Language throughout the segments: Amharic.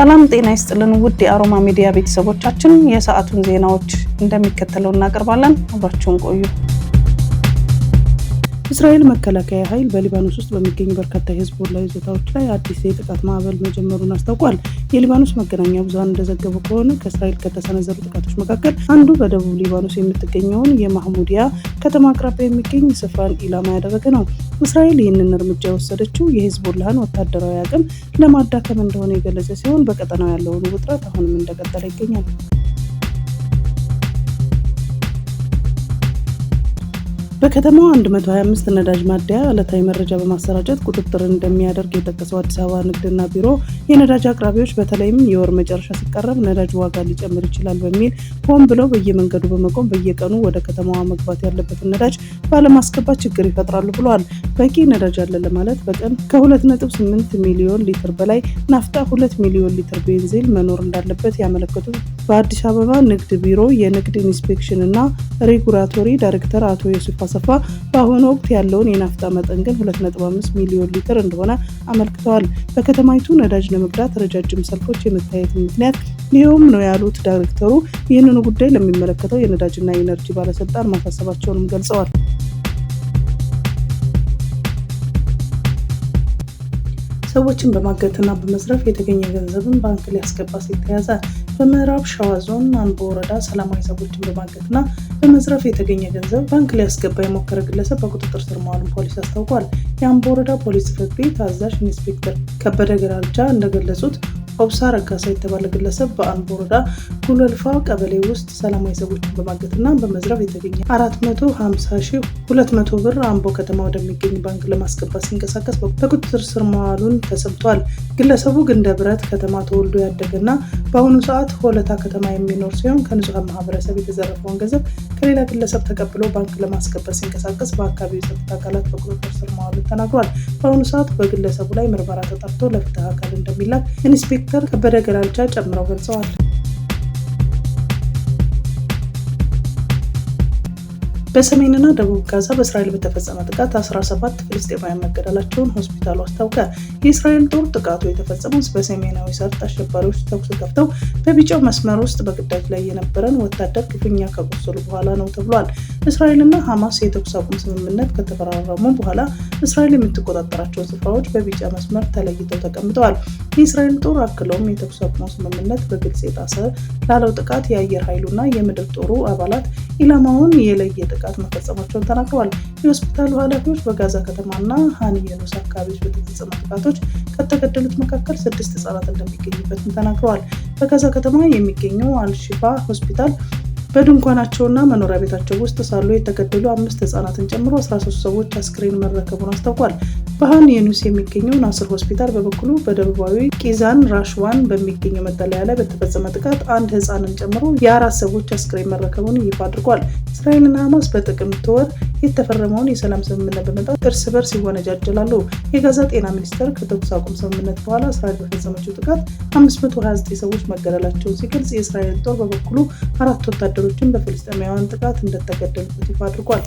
ሰላም ጤና ይስጥልን ውድ የአሮማ ሚዲያ ቤተሰቦቻችን፣ የሰዓቱን ዜናዎች እንደሚከተለው እናቀርባለን። አብራችሁን ቆዩ። እስራኤል መከላከያ ኃይል በሊባኖስ ውስጥ በሚገኙ በርካታ የሂዝቦላ ይዞታዎች ላይ አዲስ የጥቃት ማዕበል መጀመሩን አስታውቋል። የሊባኖስ መገናኛ ብዙሃን እንደዘገቡ ከሆነ ከእስራኤል ከተሰነዘሩ ጥቃቶች መካከል አንዱ በደቡብ ሊባኖስ የምትገኘውን የማህሙዲያ ከተማ አቅራቢያ የሚገኝ ስፍራን ኢላማ ያደረገ ነው። እስራኤል ይህንን እርምጃ የወሰደችው የሂዝቦላህን ወታደራዊ አቅም ለማዳከም እንደሆነ የገለጸ ሲሆን በቀጠናው ያለውን ውጥረት አሁንም እንደቀጠለ ይገኛል። በከተማዋ 125 ነዳጅ ማደያ ዕለታዊ መረጃ በማሰራጨት ቁጥጥር እንደሚያደርግ የጠቀሰው አዲስ አበባ ንግድና ቢሮ የነዳጅ አቅራቢዎች በተለይም የወር መጨረሻ ሲቀረብ ነዳጅ ዋጋ ሊጨምር ይችላል በሚል ሆን ብለው በየመንገዱ በመቆም በየቀኑ ወደ ከተማዋ መግባት ያለበትን ነዳጅ ባለማስገባት ችግር ይፈጥራሉ ብለዋል። በቂ ነዳጅ አለ ለማለት በቀን ከ2.8 ሚሊዮን ሊትር በላይ ናፍጣ፣ 2 ሚሊዮን ሊትር ቤንዚል መኖር እንዳለበት ያመለከቱት በአዲስ አበባ ንግድ ቢሮ የንግድ ኢንስፔክሽን እና ሬጉላቶሪ ዳይሬክተር አቶ ዮሴፍ አሰፋ በአሁኑ ወቅት ያለውን የናፍጣ መጠን ግን 2.5 ሚሊዮን ሊትር እንደሆነ አመልክተዋል። በከተማይቱ ነዳጅ ለመቅዳት ረጃጅም ሰልፎች የመታየት ምክንያት ይኸውም ነው ያሉት ዳይሬክተሩ ይህንኑ ጉዳይ ለሚመለከተው የነዳጅና ኢነርጂ ባለስልጣን ማሳሰባቸውንም ገልጸዋል። ሰዎችን በማገትና በመዝረፍ የተገኘ ገንዘብን ባንክ ሊያስገባ ሲል ተያዘ። በምዕራብ ሸዋ ዞን አንቦ ወረዳ ሰላማዊ ሰዎችን በማገትና በመዝረፍ የተገኘ ገንዘብ ባንክ ሊያስገባ የሞከረ ግለሰብ በቁጥጥር ስር መዋሉን ፖሊስ አስታውቋል። የአምቦ ወረዳ ፖሊስ ጽሕፈት ቤት አዛዥ ኢንስፔክተር ከበደ ገራልቻ እንደገለጹት ኦብሳ ረጋሳ የተባለ ግለሰብ በአምቦ ወረዳ ጉለልፋ ቀበሌ ውስጥ ሰላማዊ ሰዎችን በማገትና በመዝረፍ የተገኘ 450,200 ብር አምቦ ከተማ ወደሚገኝ ባንክ ለማስገባት ሲንቀሳቀስ በቁጥጥር ስር መዋሉን ተሰምቷል። ግለሰቡ ግንደብረት ከተማ ተወልዶ ያደገና በአሁኑ ሰዓት ሆለታ ከተማ የሚኖር ሲሆን ከንጹሃን ማህበረሰብ የተዘረፈውን ገንዘብ ከሌላ ግለሰብ ተቀብሎ ባንክ ለማስገባት ሲንቀሳቀስ በአካባቢው የጸጥታ አካላት በቁጥጥር ስር መዋሉን ተናግሯል። በአሁኑ ሰዓት በግለሰቡ ላይ ምርመራ ተጣርቶ ለፍትህ አካል እንደሚላክ ኢንስፔክተር ከበደ ገራልቻ ጨምረው ገልጸዋል። በሰሜንና ደቡብ ጋዛ በእስራኤል በተፈጸመ ጥቃት 17 ፍልስጤማውያን መገደላቸውን ሆስፒታሉ አስታወቀ። የእስራኤል ጦር ጥቃቱ የተፈጸመው በሰሜናዊ ሰርጥ አሸባሪዎች ተኩስ ከፍተው በቢጫው መስመር ውስጥ በግዳጅ ላይ የነበረን ወታደር ክፉኛ ከቆሰሉ በኋላ ነው ተብሏል። እስራኤልና ሐማስ የተኩስ አቁም ስምምነት ከተፈራረሙ በኋላ እስራኤል የምትቆጣጠራቸው ስፍራዎች በቢጫ መስመር ተለይተው ተቀምጠዋል። የእስራኤል ጦር አክለውም የተኩስ አቁም ስምምነት በግልጽ የጣሰ ላለው ጥቃት የአየር ኃይሉና የምድር ጦሩ አባላት ኢላማውን የለየ ጥቃት መፈጸማቸውን ተናግረዋል። የሆስፒታሉ ኃላፊዎች በጋዛ ከተማና ሃን ዩኒስ አካባቢዎች በተፈጸሙ ጥቃቶች ከተገደሉት መካከል 6 ህጻናት እንደሚገኙበትም ተናግረዋል። በጋዛ ከተማ የሚገኘው አልሺፋ ሆስፒታል በድንኳናቸውና መኖሪያ ቤታቸው ውስጥ ሳሉ የተገደሉ 5 ህጻናትን ጨምሮ 13 ሰዎች አስክሬን መረከቡን አስታውቋል። በሃን ዩኒስ የሚገኘው ናስር ሆስፒታል በበኩሉ በደቡባዊ ቂዛን ራሽዋን በሚገኘው መጠለያ ላይ በተፈጸመ ጥቃት 1 ህጻንን ጨምሮ የ4 ሰዎች አስክሬን መረከቡን ይፋ አድርጓል። እስራኤልና ሐማስ በጥቅምት ወር የተፈረመውን የሰላም ስምምነት በመጣስ እርስ በርስ ይወነጃጀላሉ። የጋዛ ጤና ሚኒስቴር ከተኩስ አቁም ስምምነት በኋላ እስራኤል በፈጸመችው ጥቃት 529 ሰዎች መገደላቸውን ሲገልጽ፣ የእስራኤል ጦር በበኩሉ 4 ወታደሮችን በፍልስጤማውያን ጥቃት እንደተገደሉበት ይፋ አድርጓል።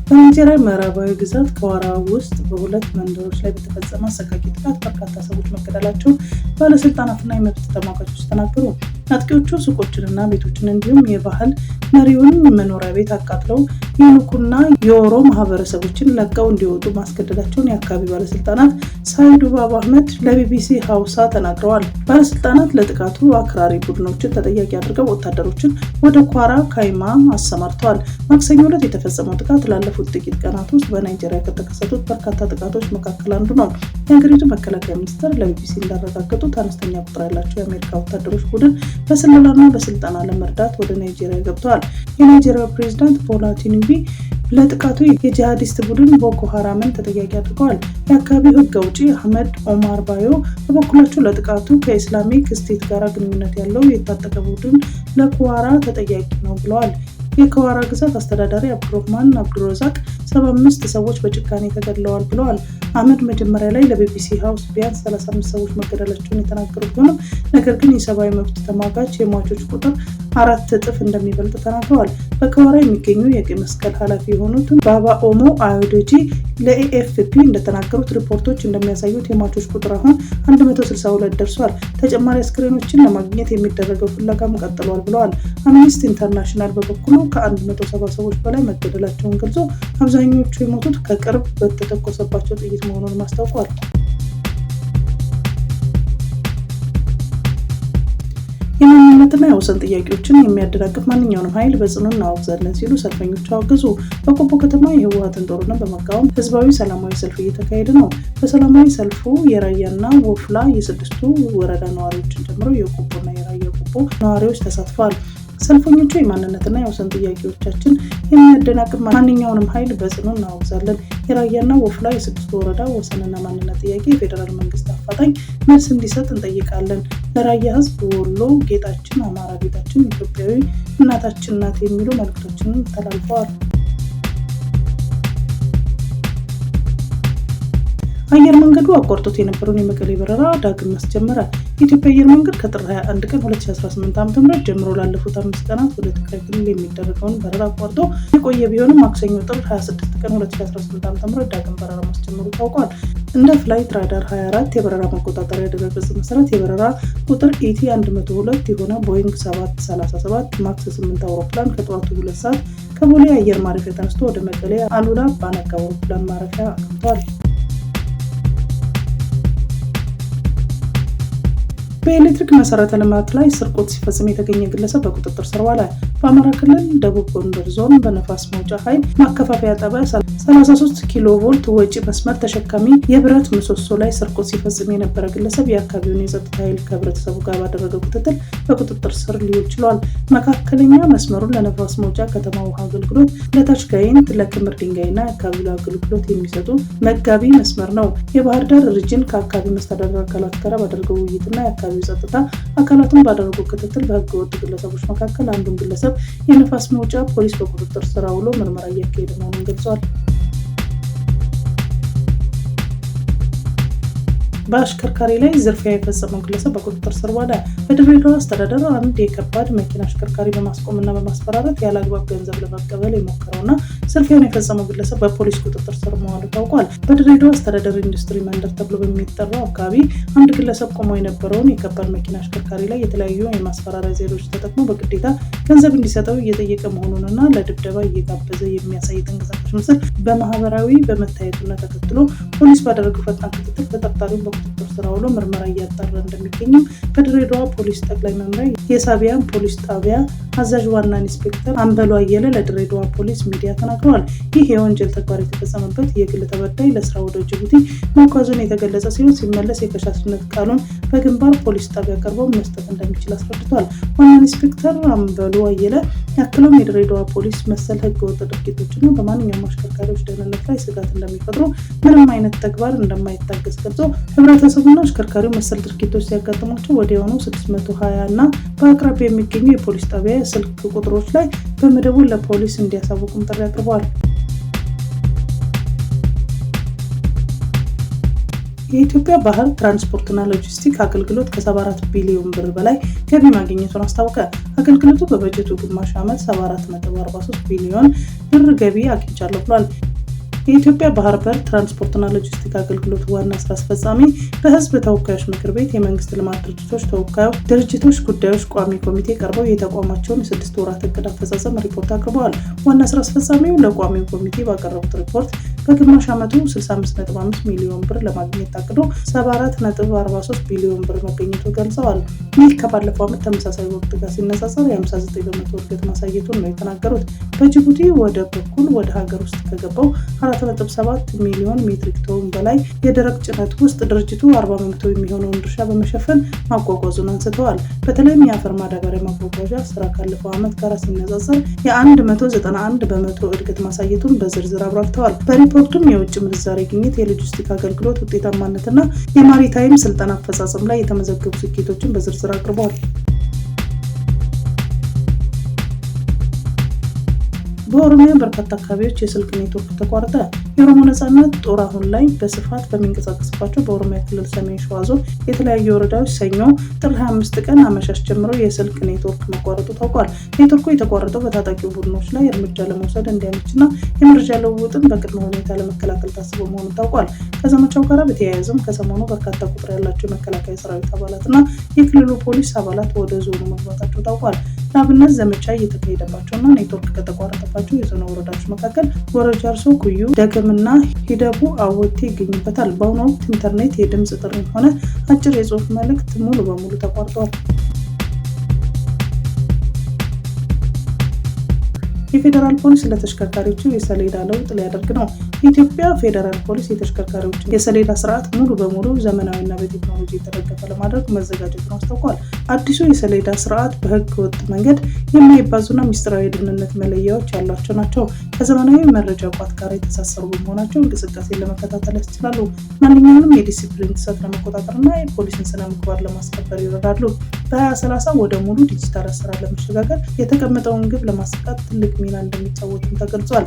በናይጄሪያ ምዕራባዊ ግዛት ከዋራ ውስጥ በ2 መንደሮች ላይ በተፈጸመ አሰቃቂ ጥቃት በርካታ ሰዎች መገደላቸውን ባለስልጣናትና የመብት ተሟጋቾች ተናገሩ። አጥቂዎቹ ሱቆችንና ቤቶችን እንዲሁም የባህል መሪውን መኖሪያ ቤት አቃጥለው የኑኩና የኦሮ ማህበረሰቦችን ለቀው እንዲወጡ ማስገደዳቸውን የአካባቢ ባለስልጣናት ሳይድ ባብ አህመድ ለቢቢሲ ሀውሳ ተናግረዋል። ባለስልጣናት ለጥቃቱ አክራሪ ቡድኖችን ተጠያቂ አድርገው ወታደሮችን ወደ ኳራ ካይማ አሰማርተዋል። ማክሰኞ ዕለት የተፈጸመው ጥቃት ላለፉት ጥቂት ቀናት ውስጥ በናይጄሪያ ከተከሰቱት በርካታ ጥቃቶች መካከል አንዱ ነው። የሀገሪቱ መከላከያ ሚኒስቴር ለቢቢሲ እንዳረጋገጡት አነስተኛ ቁጥር ያላቸው የአሜሪካ ወታደሮች ቡድን በስለላና በስልጠና ለመርዳት ወደ ናይጄሪያ ገብተዋል። የናይጄሪያ ፕሬዝዳንት ቦላ ቲኑቡ ለጥቃቱ የጂሃዲስት ቡድን ቦኮ ሃራምን ተጠያቂ አድርገዋል። የአካባቢው ህግ አውጪ አህመድ ኦማር ባዮ በበኩላቸው ለጥቃቱ ከኢስላሚክ ስቴት ጋር ግንኙነት ያለው የታጠቀ ቡድን ለኳራ ተጠያቂ ነው ብለዋል። የኳራ ግዛት አስተዳዳሪ አብዱራህማን አብዱረዛቅ 75 ሰዎች በጭካኔ ተገድለዋል ብለዋል። አህመድ መጀመሪያ ላይ ለቢቢሲ ሀውስ ቢያንስ 35 ሰዎች መገደላቸውን የተናገሩ ቢሆንም ነገር ግን የሰብአዊ መብት ተሟጋች የሟቾች ቁጥር 4 እጥፍ እንደሚበልጥ ተናግረዋል። በከወራ የሚገኙ የቀይ መስቀል ኃላፊ የሆኑት ባባ ኦሞ አዮዴጂ ለኤኤፍፒ እንደተናገሩት ሪፖርቶች እንደሚያሳዩት የሟቾች ቁጥር አሁን 162 ደርሷል። ተጨማሪ አስክሬኖችን ለማግኘት የሚደረገው ፍለጋም ቀጥሏል ብለዋል። አምነስቲ ኢንተርናሽናል በበኩሉ ከ170 ሰዎች በላይ መገደላቸውን ገልጾ አብዛኞቹ የሞቱት ከቅርብ በተተኮሰባቸው ጥይት መሆኑን አስታውቋል። የማንነትና የወሰን ጥያቄዎችን የሚያደናቅፍ ማንኛውንም ኃይል በጽኑ እናወግዛለን ሲሉ ሰልፈኞች አወገዙ። በቆቦ ከተማ የህወሓትን ጦርነት በመቃወም ህዝባዊ ሰላማዊ ሰልፍ እየተካሄደ ነው። በሰላማዊ ሰልፉ የራያና ወፍላ የስድስቱ ወረዳ ነዋሪዎችን ጨምሮ የቆቦና የራያ ቆቦ ነዋሪዎች ተሳትፈዋል። ሰልፈኞቹ የማንነትና የወሰን ጥያቄዎቻችን የሚያደናቅፍ ማንኛውንም ኃይል በጽኑ እናወግዛለን፣ የራያና ወፍላ የስድስቱ ወረዳ ወሰንና ማንነት ጥያቄ የፌዴራል መንግስት አፋጣኝ መልስ እንዲሰጥ እንጠይቃለን፣ ለራያ ህዝብ ወሎ ጌጣችን፣ አማራ ቤታችን፣ ኢትዮጵያዊ እናታችን ናት የሚሉ መልእክቶችን ተላልፈዋል። አየር መንገዱ አቋርጦት የነበረውን የመቀሌ በረራ ዳግም አስጀመረ። የኢትዮጵያ አየር መንገድ ከጥር 21 ቀን 2018 ዓ.ም ጀምሮ ላለፉት 5 ቀናት ወደ ትግራይ ክልል የሚደረገውን በረራ አቋርጦ የቆየ ቢሆንም ማክሰኞ ጥር 26 ቀን 2018 ዓ.ም ዳግም በረራ ማስጀመሩ ታውቋል። እንደ ፍላይት ራዳር 24 የበረራ መቆጣጠሪያ ድረገጽ መሰረት የበረራ ቁጥር ኢቲ 102 የሆነ ቦይንግ 737 ማክስ 8 አውሮፕላን ከጠዋቱ 2 ሰዓት ከቦሌ አየር ማረፊያ ተነስቶ ወደ መቀሌ አሉላ አባነጋ አውሮፕላን ማረፊያ አቅንቷል። በኤሌክትሪክ መሰረተ ልማት ላይ ስርቆት ሲፈጽም የተገኘ ግለሰብ በቁጥጥር ስር ዋለ። በአማራ ክልል ደቡብ ጎንደር ዞን በነፋስ መውጫ ኃይል ማከፋፈያ ጣቢያ 33 ኪሎ ቮልት ወጪ መስመር ተሸካሚ የብረት ምሰሶ ላይ ስርቆት ሲፈጽም የነበረ ግለሰብ የአካባቢውን የጸጥታ ኃይል ከህብረተሰቡ ጋር ባደረገው ክትትል በቁጥጥር ስር ሊውል ችሏል። መካከለኛ መስመሩን ለነፋስ መውጫ ከተማ ውሃ አገልግሎት፣ ለታች ጋይንት፣ ለክምር ድንጋይና የአካባቢው አገልግሎት የሚሰጡ መጋቢ መስመር ነው። የባህር ዳር ሪጅን ከአካባቢ መስተዳደር አካላት ጋር ባደረገው ውይይትና የአካባቢው ጸጥታ አካላትን ባደረገው ክትትል በህገ ወጥ ግለሰቦች መካከል አንዱን ግለሰብ የነፋስ መውጫ ፖሊስ በቁጥጥር ስር አውሎ ምርመራ እያካሄደ መሆኑን ገልጿል። በአሽከርካሪ ላይ ዝርፊያ የፈጸመው ግለሰብ በቁጥጥር ስር ዋለ። በድሬዳዋ አስተዳደር አንድ የከባድ መኪና አሽከርካሪ በማስቆምና በማስፈራራት ያለ አግባብ ገንዘብ ለመቀበል የሞከረውና ዝርፊያን የፈጸመው ግለሰብ በፖሊስ ቁጥጥር ስር መዋሉ ታውቋል። በድሬዳዋ አስተዳደር ኢንዱስትሪ መንደር ተብሎ በሚጠራው አካባቢ አንድ ግለሰብ ቆሞ የነበረውን የከባድ መኪና አሽከርካሪ ላይ የተለያዩ የማስፈራሪያ ዘዴዎች ተጠቅሞ በግዴታ ገንዘብ እንዲሰጠው እየጠየቀ መሆኑንና ለድብደባ እየጋበዘ የሚያሳይ ተንቀሳቃሽ ምስል በማህበራዊ በመታየቱና ተከትሎ ፖሊስ ባደረገው ፈጣን ክትትል ተጠርጣሪውን ቁጥጥር ስር ውሎ ምርመራ እያጣራ እንደሚገኝም በድሬዳዋ ፖሊስ ጠቅላይ መምሪያ የሳቢያን ፖሊስ ጣቢያ አዛዥ ዋና ኢንስፔክተር አንበሉ አየለ ለድሬዳዋ ፖሊስ ሚዲያ ተናግረዋል። ይህ የወንጀል ተግባር የተፈጸመበት የግል ተበዳይ ለስራ ወደ ጅቡቲ መጓዙን የተገለጸ ሲሆን ሲመለስ የከሳሽነት ቃሉን በግንባር ፖሊስ ጣቢያ ቀርበው መስጠት እንደሚችል አስረድቷል። ዋና ኢንስፔክተር አንበሉ አየለ ያክለውም የድሬዳዋ ፖሊስ መሰል ህገወጥ ድርጊቶችና በማንኛውም አሽከርካሪዎች ደህንነት ላይ ስጋት እንደሚፈጥሩ ምንም አይነት ተግባር እንደማይታገስ ገልጾ ህብረተሰቡና አሽከርካሪው መሰል ድርጊቶች ሲያጋጥሟቸው ወዲያውኑ 620 እና በአቅራቢያ የሚገኙ የፖሊስ ጣቢያ ስልክ ቁጥሮች ላይ በመደወል ለፖሊስ እንዲያሳውቁም ጥሪ አቅርበዋል። የኢትዮጵያ ባህር ትራንስፖርትና ሎጂስቲክ አገልግሎት ከ74 ቢሊዮን ብር በላይ ገቢ ማግኘቱን አስታወቀ። አገልግሎቱ በበጀቱ ግማሽ ዓመት 74.43 ቢሊዮን ብር ገቢ አግኝቻለሁ ብሏል። የኢትዮጵያ ባህር በር ትራንስፖርትና ሎጂስቲክ አገልግሎት ዋና ስራ አስፈጻሚ በህዝብ ተወካዮች ምክር ቤት የመንግስት ልማት ድርጅቶች ጉዳዮች ቋሚ ኮሚቴ ቀርበው የተቋማቸውን የ6 ወራት እቅድ አፈጻጸም ሪፖርት አቅርበዋል። ዋና ስራ አስፈጻሚው ለቋሚው ኮሚቴ ባቀረቡት ሪፖርት በግማሽ ዓመቱ 65.5 ሚሊዮን ብር ለማግኘት ታቅዶ 74.43 ቢሊዮን ብር መገኘቱ ገልጸዋል። ይህ ከባለፈው ዓመት ተመሳሳይ ወቅት ጋር ሲነጻጸር የ59 በመቶ እድገት ማሳየቱን ነው የተናገሩት። በጅቡቲ ወደብ በኩል ወደ ሀገር ውስጥ ከገባው 4.7 ሚሊዮን ሜትሪክ ቶን በላይ የደረቅ ጭነት ውስጥ ድርጅቱ 40 በመቶ የሚሆነውን ድርሻ በመሸፈን ማጓጓዙን አንስተዋል። በተለይም የአፈር ማዳበሪያ ማጓጓዣ ስራ ካለፈው ዓመት ጋር ሲነጻጸር የ191 በመቶ እድገት ማሳየቱን በዝርዝር አብራርተዋል። በሪፖርቱም የውጭ ምንዛሬ ግኝት፣ የሎጂስቲክ አገልግሎት ውጤታማነትና የማሪታይም ስልጠና አፈጻጸም ላይ የተመዘገቡ ስኬቶችን በዝርዝር አቅርበዋል። በኦሮሚያ በርካታ አካባቢዎች የስልክ ኔትወርክ ተቋረጠ። የኦሮሞ ነጻነት ጦር አሁን ላይ በስፋት በሚንቀሳቀስባቸው በኦሮሚያ ክልል ሰሜን ሸዋ ዞን የተለያዩ ወረዳዎች ሰኞ ጥር 25 ቀን አመሻሽ ጀምሮ የስልክ ኔትወርክ መቋረጡ ታውቋል። ኔትወርኩ የተቋረጠው በታጣቂ ቡድኖች ላይ እርምጃ ለመውሰድ እንዲያመችና የመረጃ ልውውጥን በቅድመ ሁኔታ ለመከላከል ታስቦ መሆኑ ታውቋል። ከዘመቻው ጋር በተያያዘም ከሰሞኑ በርካታ ቁጥር ያላቸው የመከላከያ ሰራዊት አባላትና የክልሉ ፖሊስ አባላት ወደ ዞኑ መግባታቸው ታውቋል። ለአብነት ዘመቻ እየተካሄደባቸውና ኔትወርክ ከተቋረጠባቸው የዞኑ ወረዳዎች መካከል ወረ ጃርሶ፣ ኩዩ፣ ደገምና ሂደቡ አወቴ ይገኙበታል። በአሁኑ ወቅት ኢንተርኔት፣ የድምፅ ጥሪም ሆነ አጭር የጽሁፍ መልእክት ሙሉ በሙሉ ተቋርጧል። የፌዴራል ፖሊስ ለተሽከርካሪዎቹ የሰሌዳ ለውጥ ሊያደርግ ነው። የኢትዮጵያ ፌዴራል ፖሊስ የተሽከርካሪዎችን የሰሌዳ ስርዓት ሙሉ በሙሉ ዘመናዊና በቴክኖሎጂ የተደገፈ ለማድረግ መዘጋጀቱን አስታውቋል። አዲሱ የሰሌዳ ስርዓት በህገ ወጥ መንገድ የማይባዙና ሚስጥራዊ የደህንነት መለያዎች ያሏቸው ናቸው። ከዘመናዊ መረጃ ቋት ጋር የተሳሰሩ በመሆናቸው እንቅስቃሴን ለመከታተል ያስችላሉ። ማንኛውንም የዲሲፕሊን ጥሰት ለመቆጣጠርና የፖሊስን ስነ ምግባር ለማስከበር ይረዳሉ። በ2030 ወደ ሙሉ ዲጂታል አሰራር ለመሸጋገር የተቀመጠውን ግብ ለማሳካት ትልቅ ሚና እንደሚጫወቱም ተገልጿል።